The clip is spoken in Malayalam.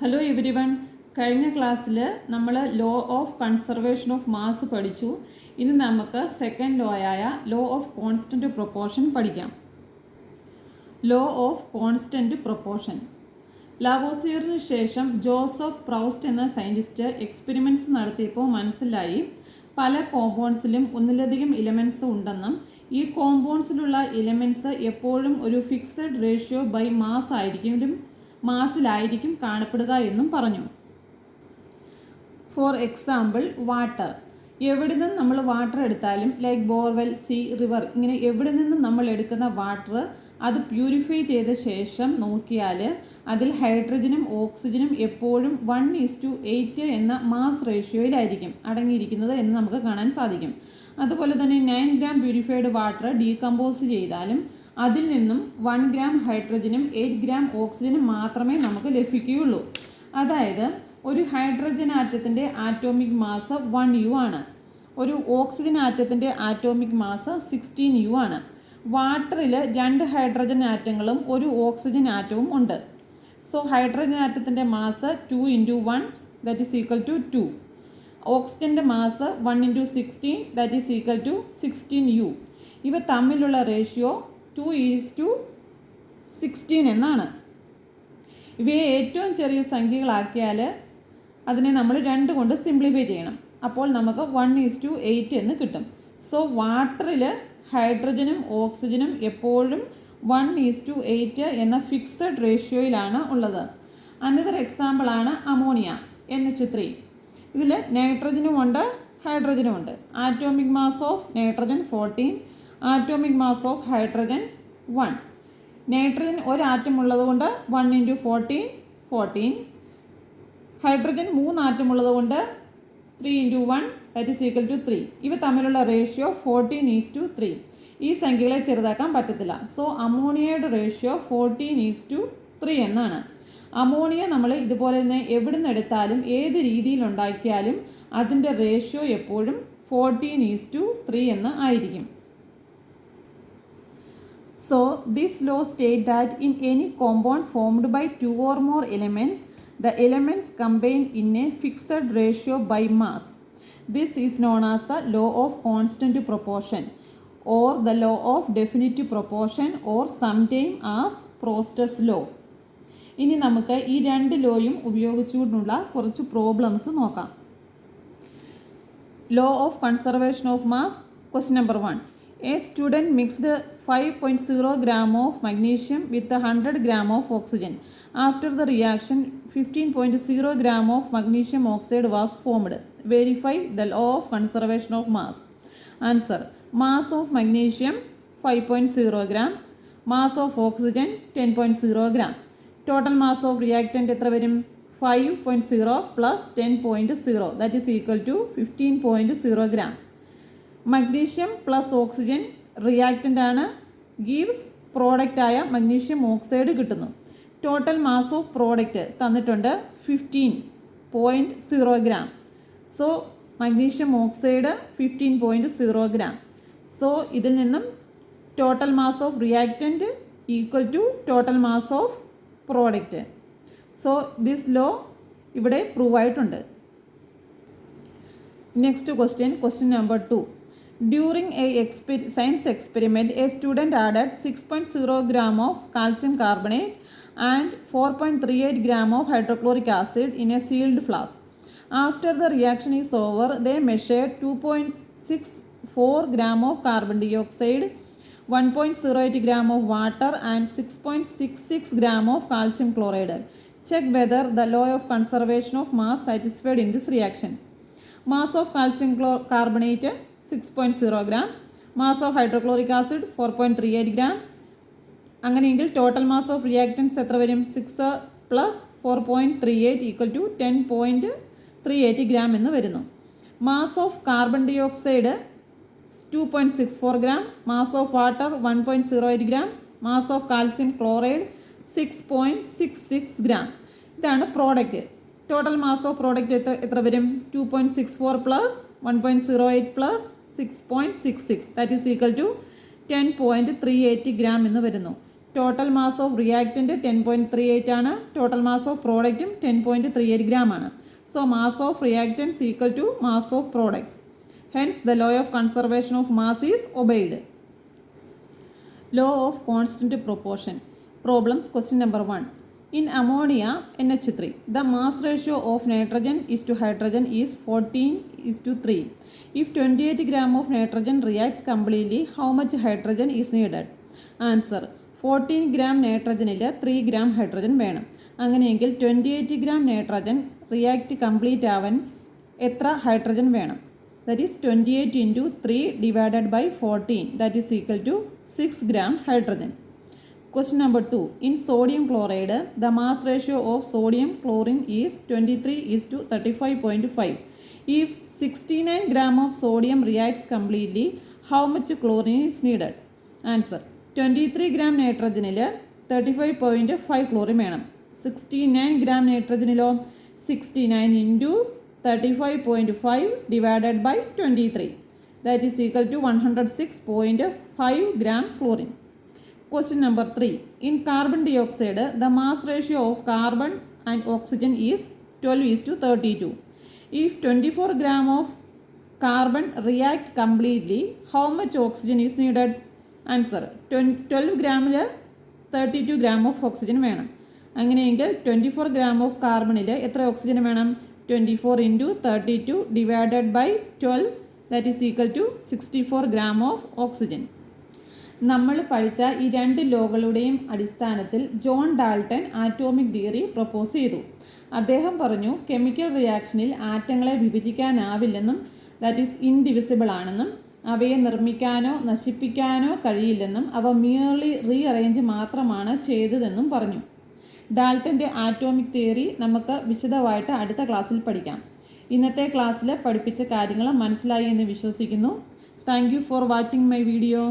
Hello every one. കഴിഞ്ഞ ക്ലാസ്സിൽ നമ്മൾ law of conservation of mass പഠിച്ചു. ഇനി നമുക്ക് സെക്കൻഡ് ലോ ആയ ലോ ഓഫ് കോൺസ്റ്റൻറ്റ് പ്രൊപ്പോർഷൻ പഠിക്കാം. Law of constant proportion. ലാവോസിയറിന് ശേഷം ജോസഫ് പ്രൗസ്റ്റ് എന്ന സയൻറ്റിസ്റ്റ് എക്സ്പെരിമെൻറ്റ്സ് നടത്തിയപ്പോൾ മനസ്സിലായി പല കോമ്പൗണ്ട്സിലും ഒന്നിലധികം ഇലമെൻറ്റ്സ് ഉണ്ടെന്നും ഈ കോമ്പൗണ്ട്സിലുള്ള ഇലമെൻറ്റ്സ് എപ്പോഴും ഒരു ഫിക്സഡ് റേഷ്യോ ബൈ മാസിലായിരിക്കും കാണപ്പെടുക എന്നും പറഞ്ഞു. For example, water. എവിടെ നിന്നും നമ്മൾ വാട്ടർ എടുത്താലും ലൈക്ക് ബോർവെൽ, സീ, റിവർ, ഇങ്ങനെ എവിടെ നിന്നും നമ്മൾ എടുക്കുന്ന വാട്ടർ അത് പ്യൂരിഫൈ ചെയ്ത ശേഷം നോക്കിയാൽ അതിൽ ഹൈഡ്രജനും ഓക്സിജനും എപ്പോഴും 1:8 എന്ന മാസ് റേഷ്യോയിലായിരിക്കും അടങ്ങിയിരിക്കുന്നത് എന്ന് നമുക്ക് കാണാൻ സാധിക്കും. അതുപോലെ തന്നെ 9 ഗ്രാം പ്യൂരിഫൈഡ് വാട്ടർ ഡീകമ്പോസ് ചെയ്താലും അതിൽ നിന്നും 1 ഗ്രാം ഹൈഡ്രജനും 8 ഗ്രാം ഓക്സിജനും മാത്രമേ നമുക്ക് ലഭിക്കുകയുള്ളൂ. അതായത് ഒരു ഹൈഡ്രജൻ ആറ്റത്തിൻ്റെ ആറ്റോമിക് മാസ് 1U ആണ്. ഒരു ഓക്സിജൻ ആറ്റത്തിൻ്റെ ആറ്റോമിക് മാസ് 16U ആണ്. വാട്ടറിൽ 2 ഹൈഡ്രജൻ ആറ്റങ്ങളും ഒരു ഓക്സിജൻ ആറ്റവും ഉണ്ട്. സോ ഹൈഡ്രജൻ ആറ്റത്തിൻ്റെ mass 2 × 1 that is equal to 2. ഓക്സിജൻ്റെ mass 1 × 16 that is equal to 16U. ഇവ തമ്മിലുള്ള റേഷ്യോ 2:16 എന്നാണ്. ഇവയെ ഏറ്റവും ചെറിയ സംഖ്യകളാക്കിയാൽ അതിനെ നമ്മൾ 2 കൊണ്ട് സിംപ്ലിഫൈ ചെയ്യണം. അപ്പോൾ നമുക്ക് 1:8 എന്ന് കിട്ടും. സോ വാട്ടറിൽ ഹൈഡ്രജനും ഓക്സിജനും എപ്പോഴും 1:8 എന്ന ഫിക്സഡ് റേഷ്യോയിലാണ് ഉള്ളത്. അനദർ എക്സാമ്പിളാണ് അമോണിയ, NH3. ഇതിൽ നൈട്രജനും ഉണ്ട് ഹൈഡ്രജനും ഉണ്ട്. Atomic mass of nitrogen 14, atomic mass of hydrogen 1. Nitrogen ഒരു ആറ്റം ഉള്ളതുകൊണ്ട് 1 × 14 14. ഹൈഡ്രജൻ 3 ആറ്റം ഉള്ളതുകൊണ്ട് 3 × 1 ദാറ്റ് ഈസ് ഈക്വൽ ടു 3. ഇവ തമ്മിലുള്ള റേഷ്യോ 14:3. ഈ സംഖ്യകളെ ചെറുതാക്കാൻ പറ്റത്തില്ല. സോ അമോണിയയുടെ റേഷ്യോ 14:3 എന്നാണ്. അമോണിയ നമ്മൾ ഇതുപോലെ തന്നെ എവിടെ നിന്ന് എടുത്താലും ഏത് രീതിയിൽ ഉണ്ടാക്കിയാലും അതിൻ്റെ റേഷ്യോ എപ്പോഴും 14:3 എന്ന് ആയിരിക്കും. So this law states that in any compound formed by 2 or more elements, the elements combine in a fixed ratio by mass. This is known as the law of constant proportion or the law of definite proportion or sometimes as Prost's law. ഇനി നമുക്ക് ഈ 2 ലോയും ഉപയോഗിച്ചുകൊണ്ടുള്ള കുറച്ച് പ്രോബ്ലംസ് നോക്കാം. Law of conservation of mass. Question number 1. A student mixed 5.0 gram of magnesium with 100 gram of oxygen. After the reaction, 15.0 gram of magnesium oxide was formed. Verify the law of conservation of mass. Answer. Mass of magnesium 5.0 gram. Mass of oxygen 10.0 gram. Total mass of reactant എത്ര വരും? 5.0 plus 10.0 that is equal to 15.0 gram. Magnesium plus oxygen reactant ആണ്, ഗീവ്സ് പ്രോഡക്റ്റ് ആയ മഗ്നീഷ്യം ഓക്സൈഡ് കിട്ടുന്നു. ടോട്ടൽ മാസ് ഓഫ് പ്രോഡക്റ്റ് തന്നിട്ടുണ്ട് 15.0 gram. So magnesium oxide 15.0 gram. So ഇതിൽ നിന്നും total mass of reactant equal to total mass of product. So this law ഇവിടെ പ്രൂവ് ആയിട്ടുണ്ട്. Next question number 2. During a science experiment, a student added 6.0 gram of calcium carbonate and 4.38 gram of hydrochloric acid in a sealed flask. After the reaction is over, they measured 2.64 gram of carbon dioxide, 1.08 gram of water and 6.66 gram of calcium chloride. Check whether the law of conservation of mass satisfied in this reaction. Mass of calcium carbonate 6.0 gram, mass of hydrochloric acid 4.38 gram. അങ്ങനെയെങ്കിൽ ടോട്ടൽ മാസ് ഓഫ് റിയാക്റ്റൻസ് എത്ര വരും? 6 പ്ലസ് 4.38 ഈക്വൽ ടു 10.38 ഗ്രാം എന്ന് വരുന്നു. മാസ് ഓഫ് കാർബൺ ഡൈ ഓക്സൈഡ് 2.64 gram, mass of water 1.08 gram, mass of calcium chloride 6.66 gram. ഇതാണ് product. Total mass of product എത്ര വരും? 2.64 plus 1.08 plus 6.66 that is equal to 10.38 gram എന്ന് വരുന്നു. ടോട്ടൽ മാസ് ഓഫ് റിയാക്റ്റൻറ്റ് 10.38 ആണ്. ടോട്ടൽ മാസ് ഓഫ് പ്രോഡക്റ്റും 10.38 ഗ്രാം ആണ്. So mass of reactants equal to mass of products. Hence the law of conservation of mass is obeyed. Law of constant proportion. Problems. Question number 1. In ammonia NH3, the mass ratio of nitrogen is to hydrogen is 14:3. If 28 gram of nitrogen reacts completely, how much hydrogen is needed? Answer. 14 gram നൈട്രജനിൽ 3 gram hydrogen വേണം. അങ്ങനെയെങ്കിൽ 28 gram നൈട്രജൻ റിയാക്റ്റ് കംപ്ലീറ്റ് ആവാൻ എത്ര ഹൈഡ്രജൻ വേണം? That is 28 into 3 divided by 14. That is equal to 6 gram hydrogen. Question number 2. In sodium chloride, the mass ratio of sodium chlorine is 23:35.5. If 69 gram of sodium reacts completely, how much chlorine is needed? Answer. 23 gram നൈട്രജനിൽ 35.5 chlorine വേണം. 69 gram നൈട്രജനിലോ 69 into 35.5 divided by 23. That is equal to 106.5 gram chlorine. Question number 3. In carbon dioxide, the mass ratio of carbon and oxygen is 12:32. If 24 gram of carbon react completely, how much oxygen is needed? Answer. 12 ഗ്രാമിൽ 32 gram of oxygen വേണം. അങ്ങനെയെങ്കിൽ 24 gram of കാർബണിൽ എത്ര ഓക്സിജൻ വേണം? 24 into 32 divided by 12. That is equal to 64 gram of oxygen. നമ്മൾ പഠിച്ച ഈ രണ്ട് ലോകളുടെയും അടിസ്ഥാനത്തിൽ John Dalton atomic theory propose ചെയ്തു. അദ്ദേഹം പറഞ്ഞു കെമിക്കൽ റിയാക്ഷനിൽ ആറ്റങ്ങളെ വിഭജിക്കാനാവില്ലെന്നും ദാറ്റ് ഈസ് ഇൻഡിവിസിബിൾ ആണെന്നും അവയെ നിർമ്മിക്കാനോ നശിപ്പിക്കാനോ കഴിയില്ലെന്നും അവ മിയർലി റീഅറേഞ്ച് മാത്രമാണ് ചെയ്തതെന്നും പറഞ്ഞു. ഡാൾട്ടൻ്റെ ആറ്റോമിക് തിയറി നമുക്ക് വിശദമായിട്ട് അടുത്ത ക്ലാസ്സിൽ പഠിക്കാം. ഇന്നത്തെ ക്ലാസ്സിൽ പഠിപ്പിച്ച കാര്യങ്ങൾ മനസ്സിലായി എന്ന് വിശ്വസിക്കുന്നു. Thank you for watching my video.